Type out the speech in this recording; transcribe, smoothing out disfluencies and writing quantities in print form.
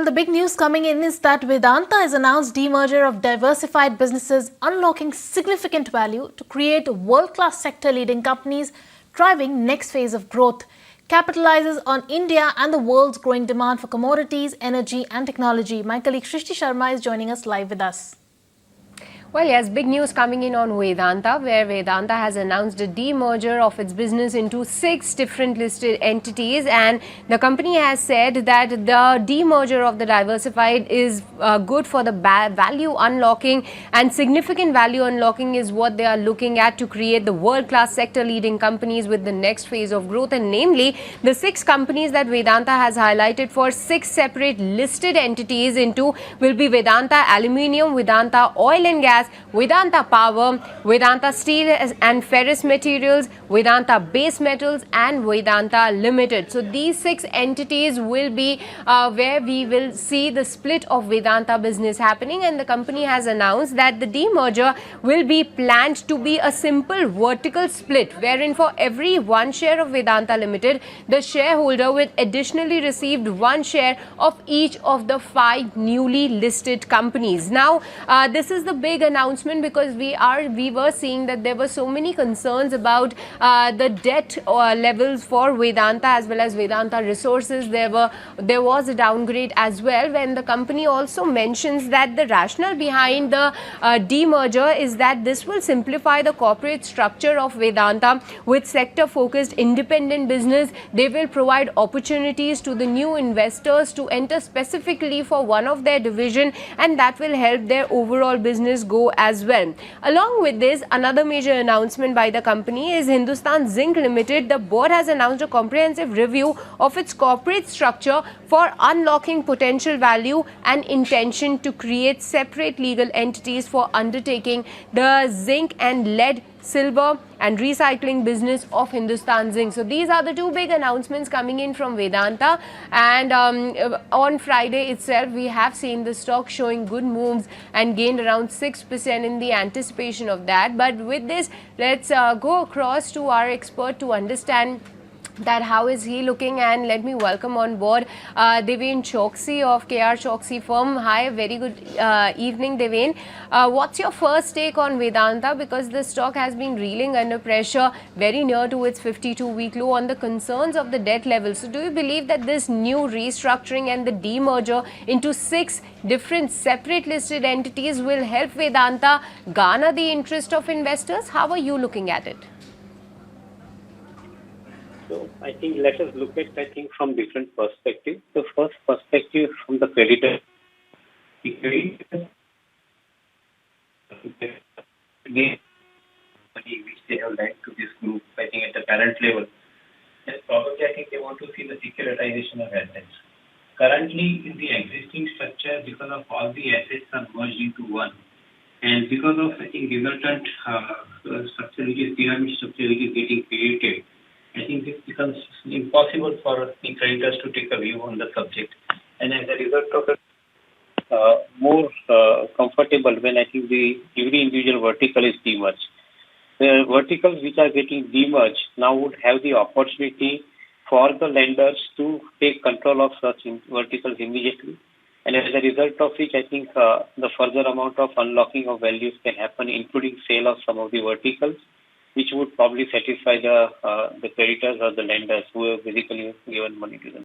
the big news coming in is that Vedanta has announced demerger of diversified businesses, unlocking significant value to create world-class sector-leading companies, driving next phase of growth. Capitalizes on India and the world's growing demand for commodities, energy and technology. My colleague Shrishti Sharma is joining us live with us. Well, yes, big news coming in on Vedanta, where Vedanta has announced a demerger of its business into 6 different listed entities, and the company has said that the demerger of the diversified is good for the value unlocking, and significant value unlocking is what they are looking at to create the world-class sector-leading companies with the next phase of growth, and namely the 6 companies that Vedanta has highlighted for 6 separate listed entities into will be Vedanta Aluminium, Vedanta Oil and Gas, Vedanta Power, Vedanta Steel and Ferrous Materials, Vedanta Base Metals and Vedanta Limited. So these 6 entities will be where we will see the split of Vedanta business happening, and the company has announced that the demerger will be planned to be a simple vertical split, wherein for every 1 share of Vedanta Limited, the shareholder will additionally receive 1 share of each of the 5 newly listed companies. Now, this is the big announcement because we were seeing that there were so many concerns about the debt levels for Vedanta as well as Vedanta Resources. There was a downgrade as well, when the company also mentions that the rationale behind the demerger is that this will simplify the corporate structure of Vedanta with sector focused independent business. They will provide opportunities to the new investors to enter specifically for one of their division, and that will help their overall business go as well. Along with this, another major announcement by the company is Hindustan Zinc Limited. The board has announced a comprehensive review of its corporate structure for unlocking potential value and intention to create separate legal entities for undertaking the zinc and lead, silver and recycling business of Hindustan Zinc. So these are the 2 big announcements coming in from Vedanta, and on Friday itself we have seen the stock showing good moves and gained around 6% in the anticipation of that. But with this, let's go across to our expert to understand that how is he looking, and let me welcome on board Deven Choksi of KR Choksi firm. Hi, very good evening, Deven. What's your first take on Vedanta, because the stock has been reeling under pressure very near to its 52-week low on the concerns of the debt level. So do you believe that this new restructuring and the demerger into 6 different separate listed entities will help Vedanta garner the interest of investors? How are you looking at it? So I think let us look at from different perspectives. The first perspective from the creditor. The creditor which they have lent to this group, I think at the parent level, and probably I think they want to see the securitization of assets. Currently in the existing structure, because of all the assets are merged into one, and because of I think resultant structure which is pyramid structure which is getting created, I think this becomes impossible for the creditors to take a view on the subject, and as a result of it, more comfortable when I think every individual vertical is demerged. The verticals which are getting demerged now would have the opportunity for the lenders to take control of such verticals immediately, and as a result of which I think the further amount of unlocking of values can happen, including sale of some of the verticals, which would probably satisfy the creditors or the lenders who have basically given money to them.